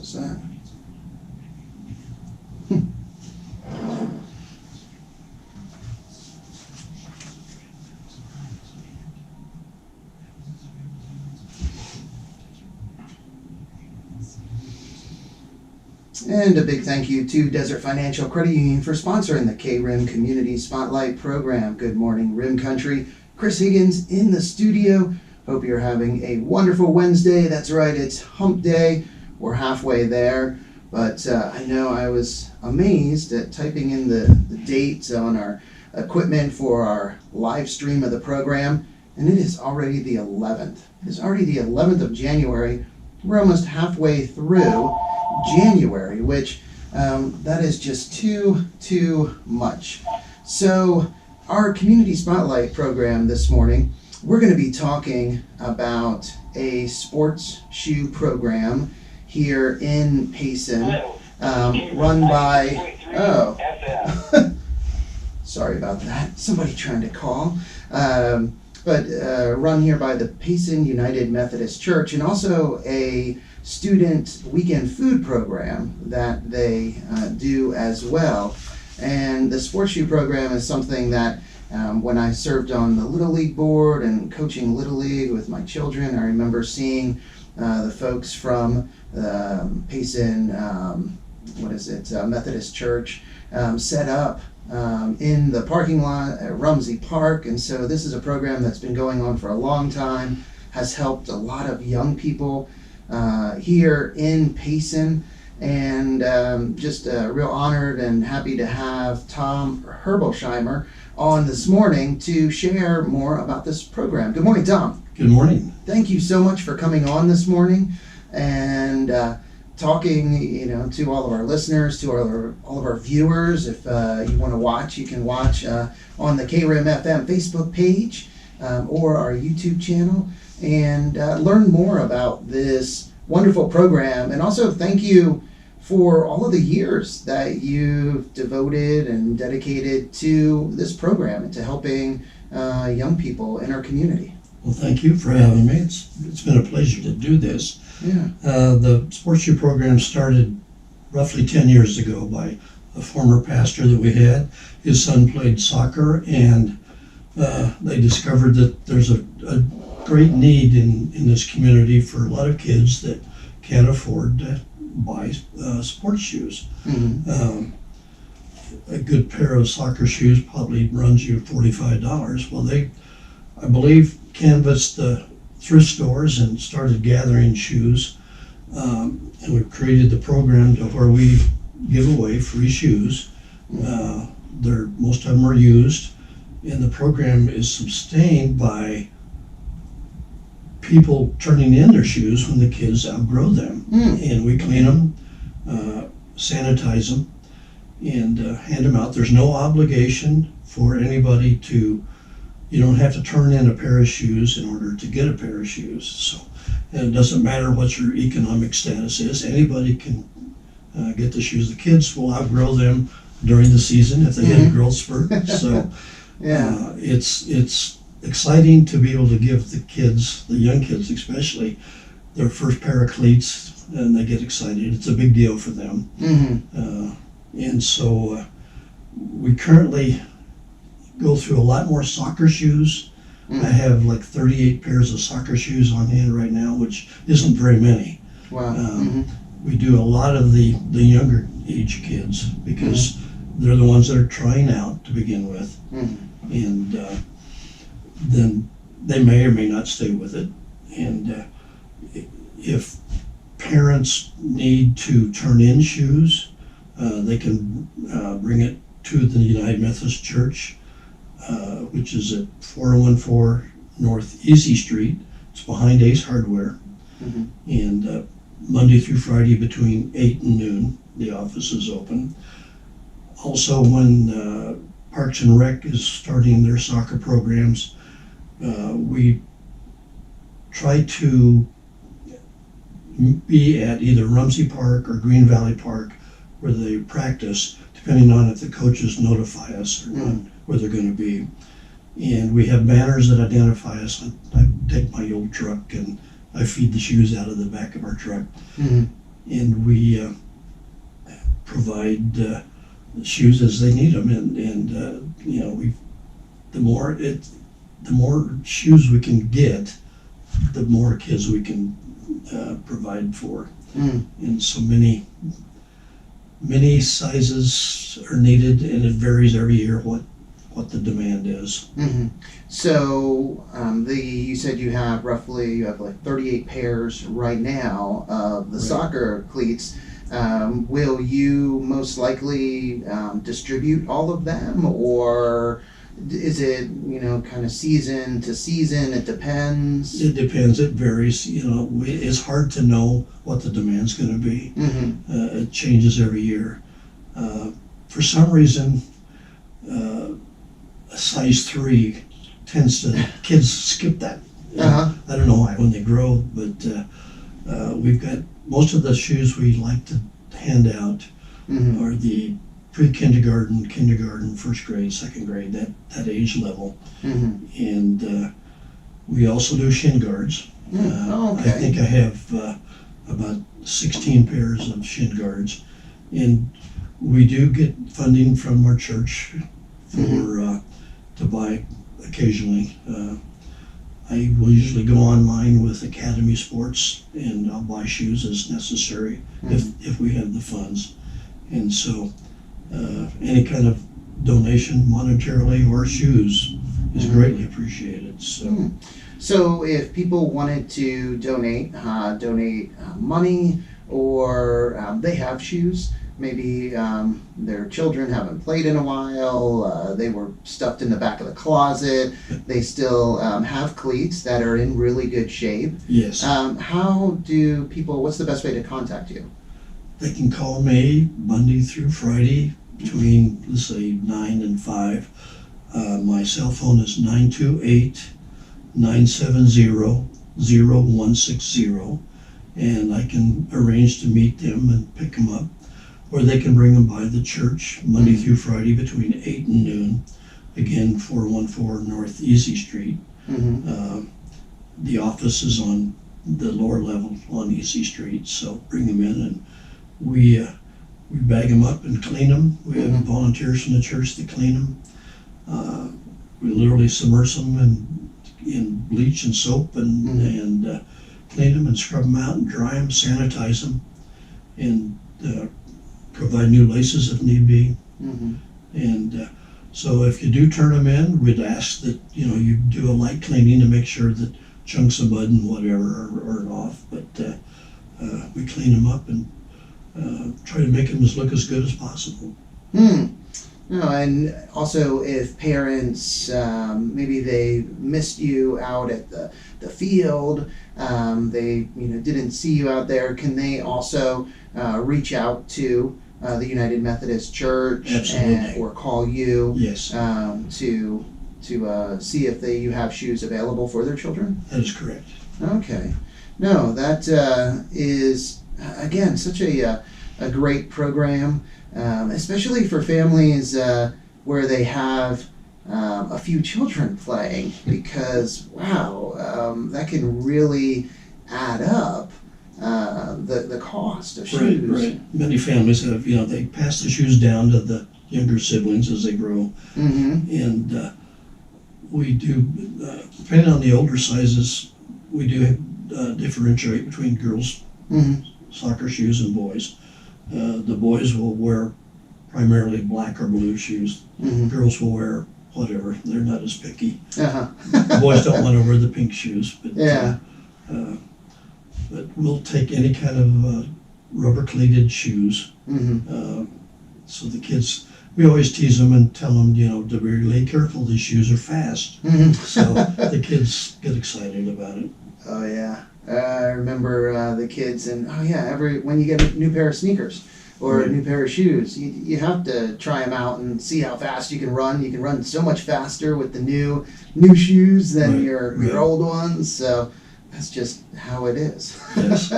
was that? And a big thank you to Desert Financial Credit Union for sponsoring the KRIM Community Spotlight Program. Good morning, RIM Country. Chris Higgins in the studio. Hope you're having a wonderful Wednesday. That's right, it's hump day. We're halfway there. But I know I was amazed at typing in the date on our equipment for our live stream of the program, and it is already the 11th. It's already the 11th of January. We're almost halfway through January, which that is just too much. So our Community Spotlight program this morning, we're going to be talking about a sports shoe program here in Payson, run by, sorry about that, somebody trying to call, but run here by the Payson United Methodist Church, and also a student weekend food program that they do as well. And the sports shoe program is something that when I served on the Little League board and coaching Little League with my children, I remember seeing the folks from Payson, Methodist Church set up in the parking lot at Rumsey Park. And so this is a program that's been going on for a long time, has helped a lot of young people here in Payson, and just real honored and happy to have Tom Herbolsheimer on this morning to share more about this program. Good morning, Tom. Good morning. Thank you so much for coming on this morning and talking, to all of our listeners, to all of our viewers. If you want to watch, you can watch on the KRIM FM Facebook page or our YouTube channel, and learn more about this wonderful program. And also thank you for all of the years that you've devoted and dedicated to this program and to helping young people in our community. Well, thank you for having me. It's been a pleasure to do this. Yeah. The sports shoe program started roughly 10 years ago by a former pastor that we had. His son played soccer, and they discovered that there's a great need in this community for a lot of kids that can't afford to buy sports shoes. Mm-hmm. A good pair of soccer shoes probably runs you $45. Well, they, I believe, canvassed the thrift stores and started gathering shoes, and we've created the program to where we give away free shoes. Most of them are used, and the program is sustained by people turning in their shoes when the kids outgrow them. And we clean them, sanitize them, and hand them out. There's no obligation for anybody to, you don't have to turn in a pair of shoes in order to get a pair of shoes. So, and it doesn't matter what your economic status is, anybody can get the shoes. The kids will outgrow them during the season if they hit a growth spurt. So Yeah. It's exciting to be able to give the kids, the young kids especially, their first pair of cleats, and they get excited. It's a big deal for them. Mm-hmm. And so we currently go through a lot more soccer shoes. Mm-hmm. I have like 38 pairs of soccer shoes on hand right now, which isn't very many. Wow. We do a lot of the younger age kids because they're the ones that are trying out to begin with. And then they may or may not stay with it. And if parents need to turn in shoes, they can bring it to the United Methodist Church, which is at 4014 North Easy Street. It's behind Ace Hardware. And Monday through Friday between 8 and noon, the office is open. Also, when Parks and Rec is starting their soccer programs, we try to be at either Rumsey Park or Green Valley Park where they practice, depending on if the coaches notify us or not, where they're going to be. And we have banners that identify us. I take my old truck and I feed the shoes out of the back of our truck. and we provide shoes as they need them, and you know, the more shoes we can get, the more kids we can provide for. And so many sizes are needed, and it varies every year what the demand is. So you said you have like 38 pairs right now of the soccer cleats. Will you most likely distribute all of them, or is it, kind of season to season? It depends. It depends. It varies. It's hard to know what the demand's going to be. It changes every year. For some reason, a size 3 tends to, kids skip that. I don't know why when they grow, but we've got most of the shoes we like to hand out are the pre-kindergarten, kindergarten, first grade, second grade, that age level. And we also do shin guards. Okay. I think I have about 16 pairs of shin guards. And we do get funding from our church for to buy occasionally. I will usually go online with Academy Sports, and I'll buy shoes as necessary if we have the funds. And so any kind of donation, monetarily or shoes, is greatly appreciated. So if people wanted to donate money, or they have shoes, maybe their children haven't played in a while, they were stuffed in the back of the closet, they still have cleats that are in really good shape. Yes. What's the best way to contact you? They can call me Monday through Friday between, let's say, 9 and 5. My cell phone is 928-970-0160, and I can arrange to meet them and pick them up. Or they can bring them by the church Monday through Friday between 8 and noon. Again, 414 North Easy Street. The office is on the lower level on Easy Street, so bring them in, and we bag them up and clean them. We have volunteers from the church that clean them. We literally submerge them in bleach and soap and clean them and scrub them out and dry them, sanitize them, and provide new laces if need be. And so if you do turn them in, we'd ask that you do a light cleaning to make sure that chunks of mud and whatever are off. But we clean them up and try to make them look as good as possible. No, and also if parents, maybe they missed you out at the field, they didn't see you out there, can they also reach out to the United Methodist Church or call you? Yes. To see if you have shoes available for their children? That is correct. Okay. No, that is, again, such a great program, especially for families where they have a few children playing, because, wow, that can really add up the cost of shoes. Right. Many families have, they pass the shoes down to the younger siblings as they grow. And we do, depending on the older sizes, we do differentiate between girls' soccer shoes and boys. The boys will wear primarily black or blue shoes. Girls will wear whatever. They're not as picky. The boys don't want to wear the pink shoes, but but we'll take any kind of rubber cleated shoes. So the kids, we always tease them and tell them, to be really careful. These shoes are fast. So the kids get excited about it. Oh yeah. I remember the kids, and when you get a new pair of sneakers or a new pair of shoes, you have to try them out and see how fast you can run. You can run so much faster with the new shoes than your old ones. So that's just how it is. Yes.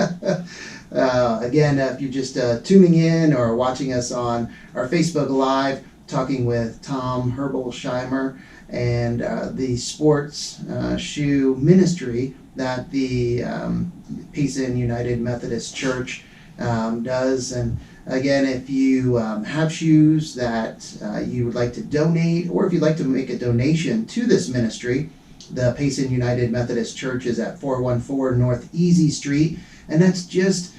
Again, if you're just tuning in or watching us on our Facebook Live, talking with Tom Herbolsheimer and the sports shoe ministry that the Payson United Methodist Church does. And again, if you have shoes that you would like to donate, or if you'd like to make a donation to this ministry, the Payson United Methodist Church is at 414 North Easy Street, and that's just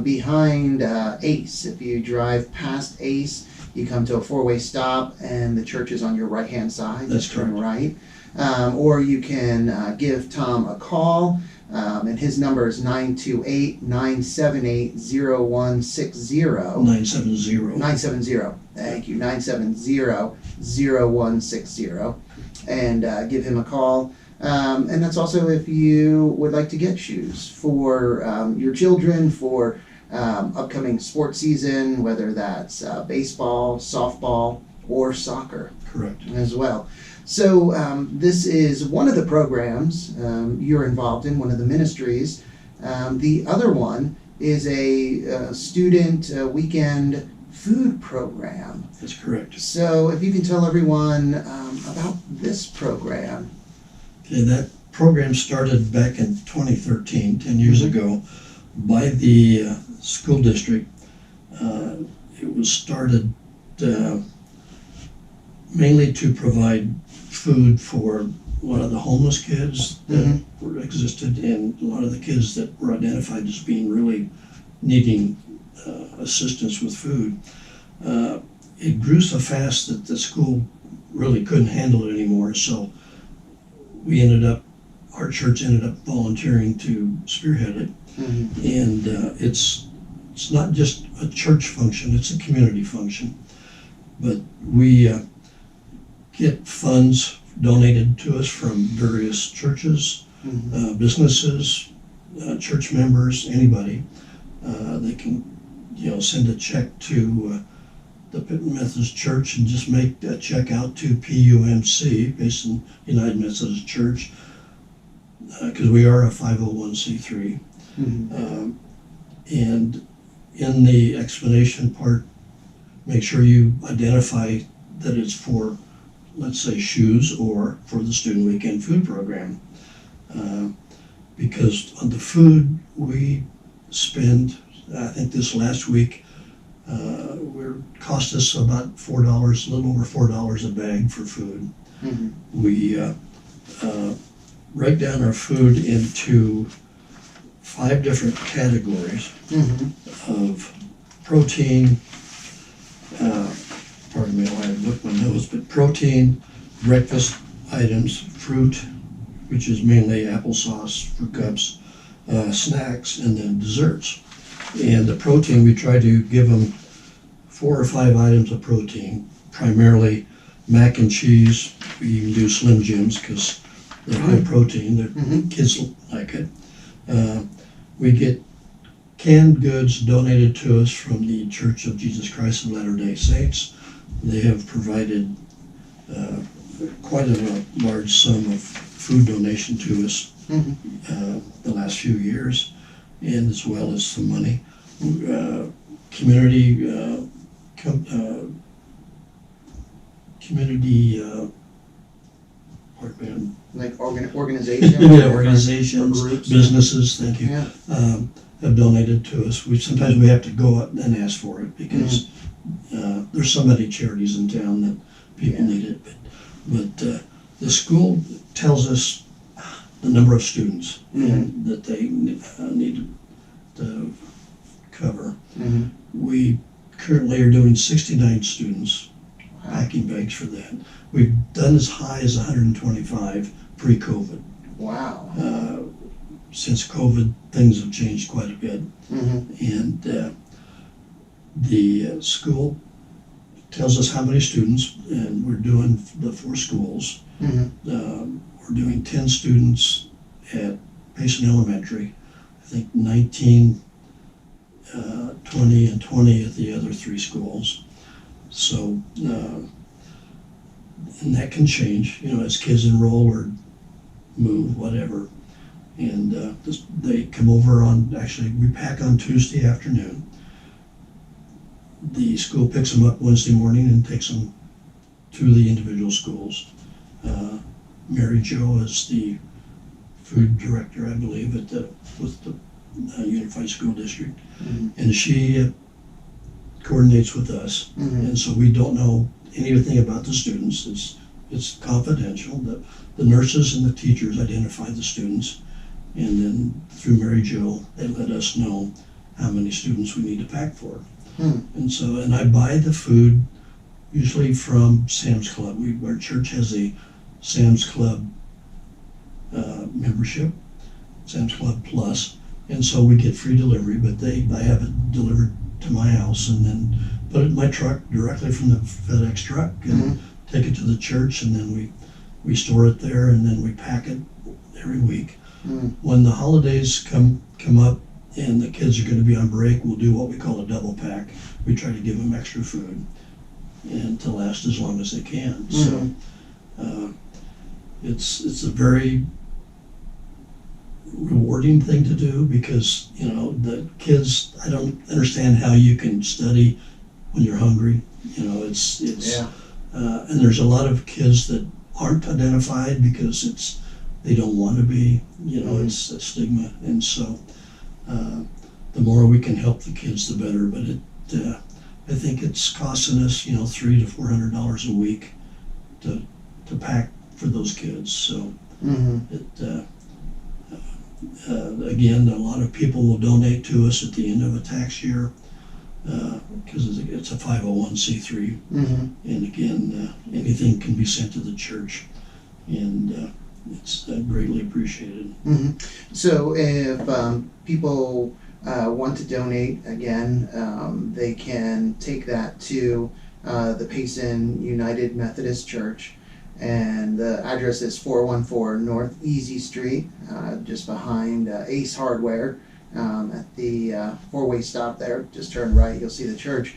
behind Ace. If you drive past Ace, you come to a four-way stop, and the church is on your right-hand side. That's Turn correct. right. Or you can give Tom a call, and his number is 928-978-0160. 970. 970. Thank you. 970-0160. And give him a call. And that's also if you would like to get shoes for your children for upcoming sports season, whether that's baseball, softball, or soccer. Correct. As well. So this is one of the programs you're involved in, one of the ministries. The other one is a student weekend food program. That's correct. So if you can tell everyone about this program. Okay, that program started back in 2013, 10 years ago, by the school district. It was started mainly to provide food for a lot of the homeless kids that existed, and a lot of the kids that were identified as being really needing assistance with food. It grew so fast that the school really couldn't handle it anymore, so our church ended up volunteering to spearhead it. And it's not just a church function, it's a community function. But we get funds donated to us from various churches, businesses, church members, anybody. They can, send a check to the Methodist Church and just make a check out to PUMC, Payson United Methodist Church, because we are a 501c3. And in the explanation part, make sure you identify that it's for, let's say, shoes or for the student weekend food program. Because on the food we spend, I think this last week, cost us about $4, a little over $4 a bag for food. We break down our food into 5 different categories of protein, pardon me while I look my nose, but protein, breakfast items, fruit, which is mainly applesauce, fruit cups, snacks, and then desserts. And the protein, we try to give them 4 or 5 items of protein, primarily mac and cheese. We even do Slim Jims because they're high protein. Kids like it. We get canned goods donated to us from the Church of Jesus Christ of Latter-day Saints. They have provided quite a large sum of food donation to us the last few years, and as well as some money. Community like organizations, organizations, or groups, businesses. Thank you. Yeah. Have donated to us. Sometimes we have to go out and ask for it because there's so many charities in town that people need it. But the school tells us the number of students that they need to cover. We currently are doing 69 students, packing bags for that. We've done as high as 125 pre-COVID. Wow. Since COVID, things have changed quite a bit. And the school tells us how many students, and we're doing the 4 schools. We're doing 10 students at Payson Elementary, I think 19, 20, and 20 at the other 3 schools. So, and that can change, as kids enroll or move, whatever. And they come over we pack on Tuesday afternoon. The school picks them up Wednesday morning and takes them to the individual schools. Mary Jo is the food director, I believe, with the Unified School District, Mhm. and she coordinates with us. Mhm. And so we don't know anything about the students. It's confidential. The nurses and the teachers identify the students, and then through Mary Jo, they let us know how many students we need to pack for. Hmm. And I buy the food usually from Sam's Club. Our church has a Sam's Club membership, Sam's Club Plus, and so we get free delivery. But I have it delivered to my house and then put it in my truck directly from the FedEx truck and take it to the church, and then we store it there, and then we pack it every week. When the holidays come up and the kids are going to be on break, we'll do what we call a double pack. We try to give them extra food and to last as long as they can. So it's a very rewarding thing to do, because the kids, I don't understand how you can study when you're hungry. It's and there's a lot of kids that aren't identified because they don't want to be. It's a stigma, and so the more we can help the kids, the better. But I think it's costing us $300 to $400 a week to pack for those kids. So again, a lot of people will donate to us at the end of a tax year because it's a 501c3. And again, anything can be sent to the church, and it's greatly appreciated. So if people want to donate, again, they can take that to the Payson United Methodist Church, and the address is 414 North Easy Street, just behind Ace Hardware, at the four-way stop there. Just turn right, you'll see the church.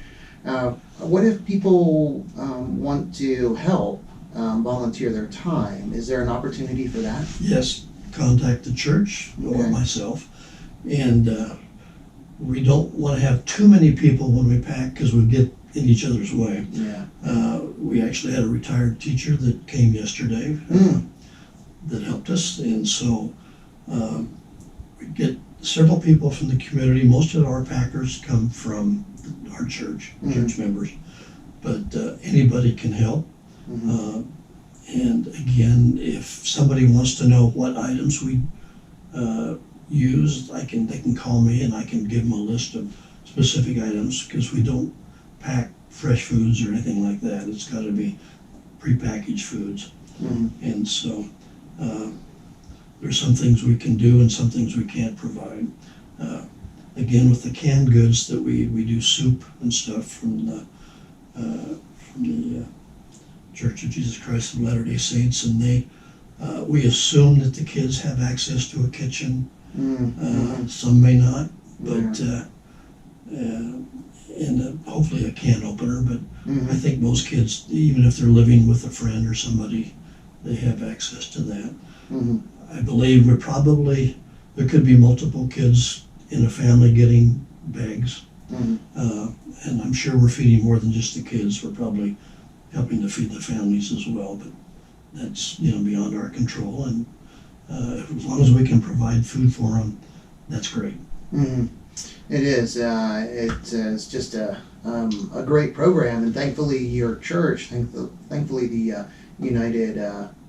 What if people want to help, volunteer their time? Is there an opportunity for that? Yes, contact the church or myself, and we don't want to have too many people when we pack because we get in each other's way. We actually had a retired teacher that came yesterday that helped us, and so we get several people from the community. Most of our packers come from our church members, but anybody can help. And again, if somebody wants to know what items we use, they can call me and I can give them a list of specific items, because we don't pack fresh foods or anything like that. It's got to be prepackaged foods. And so there's some things we can do and some things we can't provide. Again, with the canned goods that we do soup and stuff from the Church of Jesus Christ of Latter-day Saints, and we assume that the kids have access to a kitchen. Some may not, but and hopefully a can opener. But I think most kids, even if they're living with a friend or somebody, they have access to that. I believe there could be multiple kids in a family getting bags, and I'm sure we're feeding more than just the kids. We're probably helping to feed the families as well, but that's beyond our control. And as long as we can provide food for them, that's great. It is. It's just a great program, and thankfully your church, thankfully the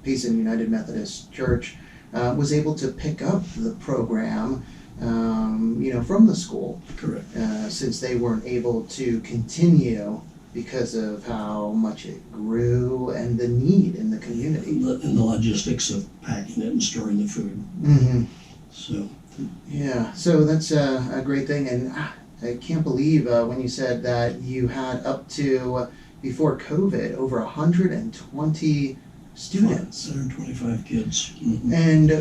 Payson United Methodist Church, was able to pick up the program, from the school. Correct. Since they weren't able to continue because of how much it grew and the need in the community. And the logistics of packing it and storing the food. So. Yeah, so that's a great thing, and I can't believe when you said that you had up to, before COVID, over 120 students. 125 kids. And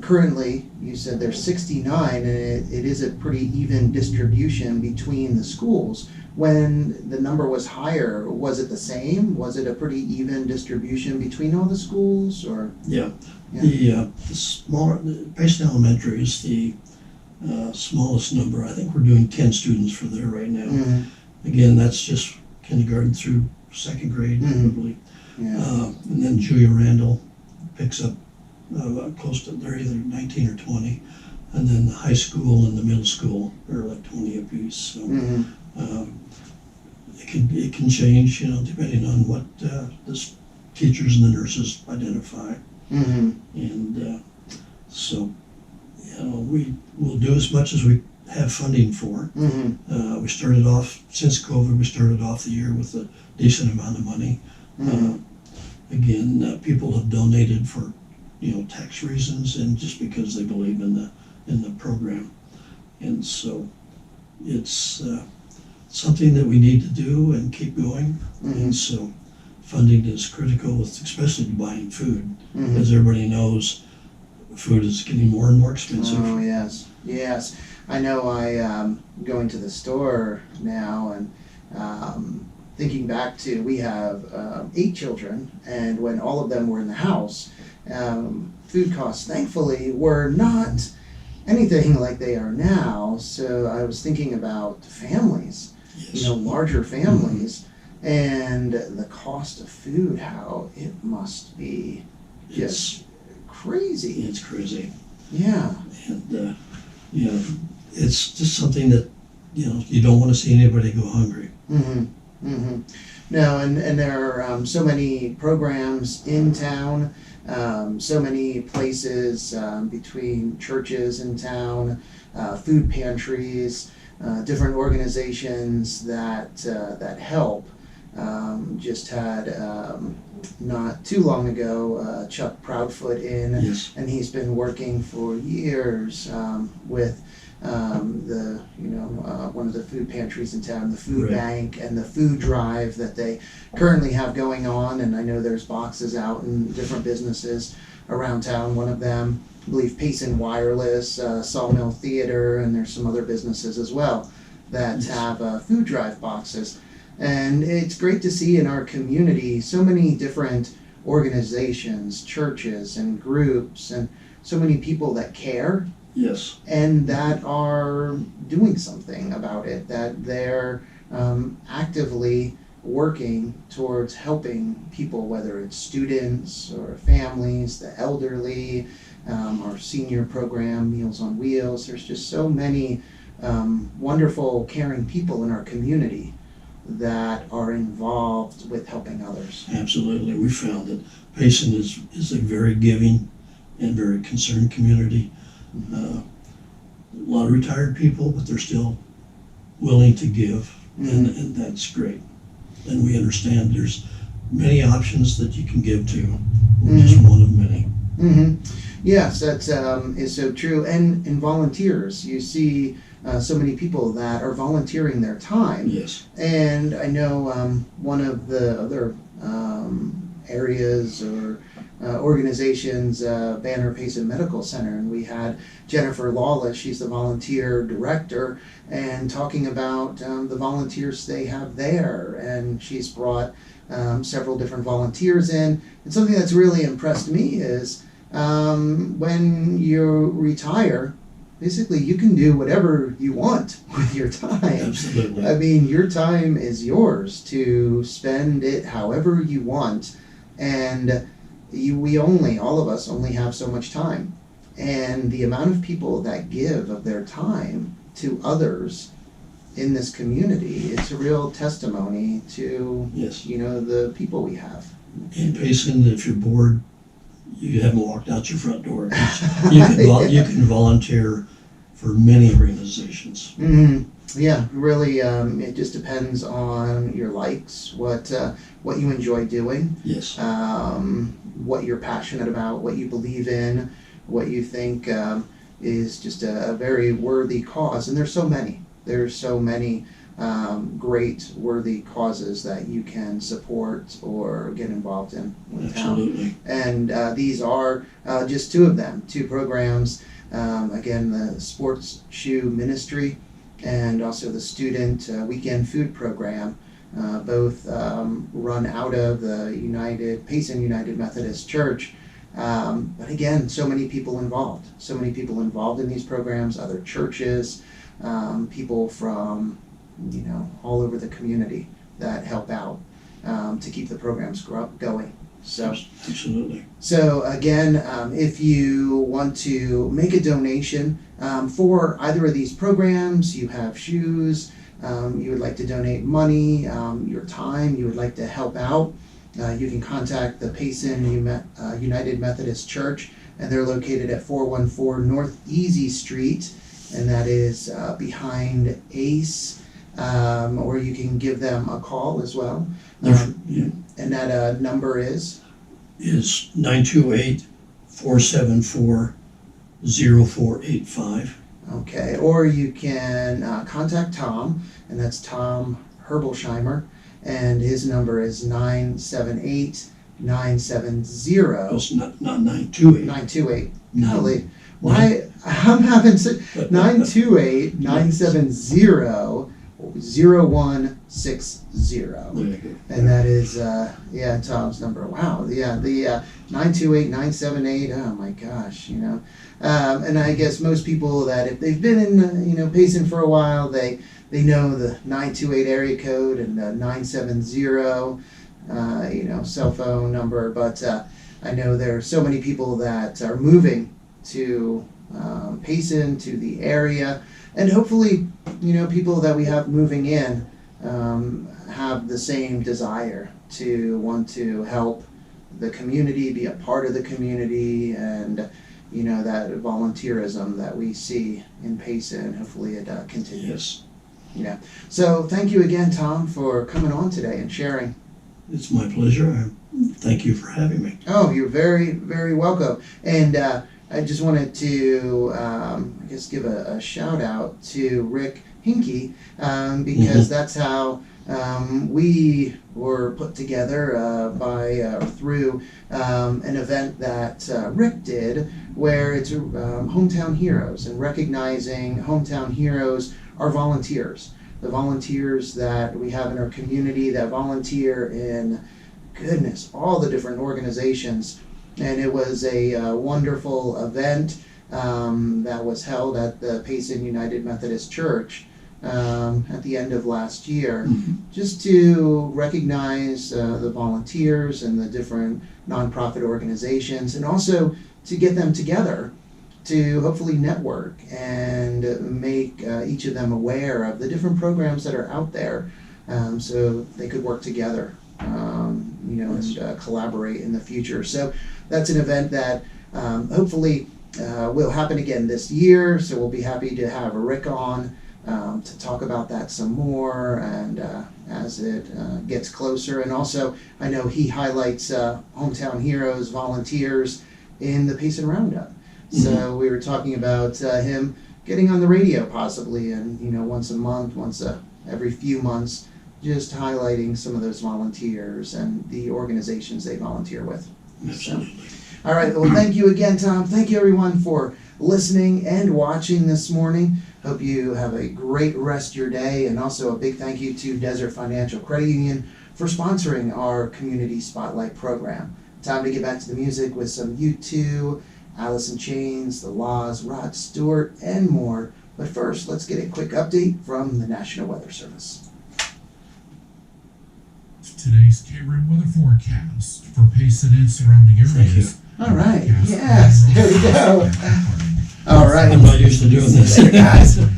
currently, you said there's 69, and it is a pretty even distribution between the schools. When the number was higher, was it the same? Was it a pretty even distribution between all the schools, or? Yeah. The smaller, Payson Elementary is the smallest number. I think we're doing 10 students for there right now. Again, that's just kindergarten through second grade, probably. And then Julia Randall picks up close to, they're either 19 or 20. and then the high school and the middle school are like 20 apiece. So it can change, depending on what the teachers and the nurses identify. And so, we will do as much as we have funding for. We started off, since COVID, we started off the year with a decent amount of money. Again, people have donated for, tax reasons and just because they believe in the program. And so it's something that we need to do and keep going. And so funding is critical, especially buying food. As everybody knows, food is getting more and more expensive. Oh, yes. I know I going to the store now and thinking back to, we have 8 children, and when all of them were in the house, food costs thankfully were not anything like they are now. So I was thinking about families, larger families, and the cost of food, how it must be just crazy. It's crazy. Yeah. And, it's just something that, you don't want to see anybody go hungry. No, and there are so many programs in town, so many places between churches in town, food pantries, different organizations that help. Just had not too long ago Chuck Proudfoot in, and he's been working for years with one of the food pantries in town, the food bank, and the food drive that they currently have going on. And I know there's boxes out in different businesses around town. One of them, I believe, Payson Wireless, Sawmill Theater, and there's some other businesses as well that have food drive boxes. And it's great to see in our community so many different organizations, churches, and groups, and so many people that care. And that are doing something about it, that they're actively working towards helping people, whether it's students or families, the elderly, our senior program, Meals on Wheels. There's just so many wonderful, caring people in our community that are involved with helping others. Absolutely. We found that Payson is a very giving and very concerned community. A lot of retired people, but they're still willing to give, and that's great. And we understand there's many options that you can give to. We're just one of many. Yes, that is so true. And volunteers, you see so many people that are volunteering their time. And I know one of the other areas or organizations, Banner Payson Medical Center, and we had Jennifer Lawless, she's the volunteer director, and talking about the volunteers they have there, and she's brought several different volunteers in. And something that's really impressed me is when you retire, basically you can do whatever you want with your time. Absolutely. I mean, your time is yours to spend it however you want, and all of us only have so much time. And the amount of people that give of their time to others in this community, it's a real testimony to the people we have. In Payson, if you're bored, you haven't walked out your front door. You can volunteer for many organizations. Yeah, really, it just depends on your likes, what you enjoy doing, what you're passionate about, what you believe in, what you think is just a very worthy cause. And there's so many great, worthy causes that you can support or get involved in town. And these are just 2 of them, 2 programs. Again, the Sports Shoe Ministry and also the Student Weekend Food Program, both run out of the Payson United Methodist Church. But again, so many people involved in these programs, other churches, people from all over the community that help out to keep the programs going. So, Absolutely. so again, if you want to make a donation for either of these programs, you have shoes, you would like to donate money, your time, you would like to help out, you can contact the Payson United Methodist Church, and they're located at 414 North Easy Street, and that is behind Ace, or you can give them a call as well. And that number is 928-474-0485. Okay, or you can contact Tom, and that's Tom Herbolsheimer, and his number is 978-970. It's not 928. 928. No. Golly, why I'm having 928-970-0160. There you go. And that is Tom's number. Wow, the 928-978. Oh my gosh, and I guess most people that if they've been in Payson for a while, they know the 928 area code and the 970 cell phone number. But I know there are so many people that are moving to Payson, to the area, and hopefully people that we have moving in have the same desire to want to help the community, be a part of the community, and that volunteerism that we see in Payson. Hopefully it continues. Yes. So thank you again, Tom, for coming on today and sharing. It's my pleasure. Thank you for having me. Oh, you're very, very welcome. And I just wanted to, give a shout out to Rick Hinkie, because that's how we were put together through an event that Rick did, where it's Hometown Heroes, and recognizing hometown heroes are volunteers. The volunteers that we have in our community that volunteer in, all the different organizations. And it was a wonderful event that was held at the Payson United Methodist Church at the end of last year, just to recognize the volunteers and the different nonprofit organizations, and also to get them together to hopefully network and make each of them aware of the different programs that are out there, so they could work together, and collaborate in the future. So that's an event that hopefully will happen again this year. So we'll be happy to have Rick on to talk about that some more, and as it gets closer. And also, I know he highlights hometown heroes, volunteers in the Payson Roundup. So we were talking about him getting on the radio possibly, and once a month, every few months, just highlighting some of those volunteers and the organizations they volunteer with. Absolutely. So, all right. Well, thank you again, Tom. Thank you, everyone, for listening and watching this morning. Hope you have a great rest of your day, and also a big thank you to Desert Financial Credit Union for sponsoring our Community Spotlight program. Time to get back to the music with some U2, Alice in Chains, The Laws, Rod Stewart, and more. But first, let's get a quick update from the National Weather Service. Today's KRIM weather forecast for Payson and surrounding areas. All right. Yes, there we go. All right. I'm not used to doing this. Guys.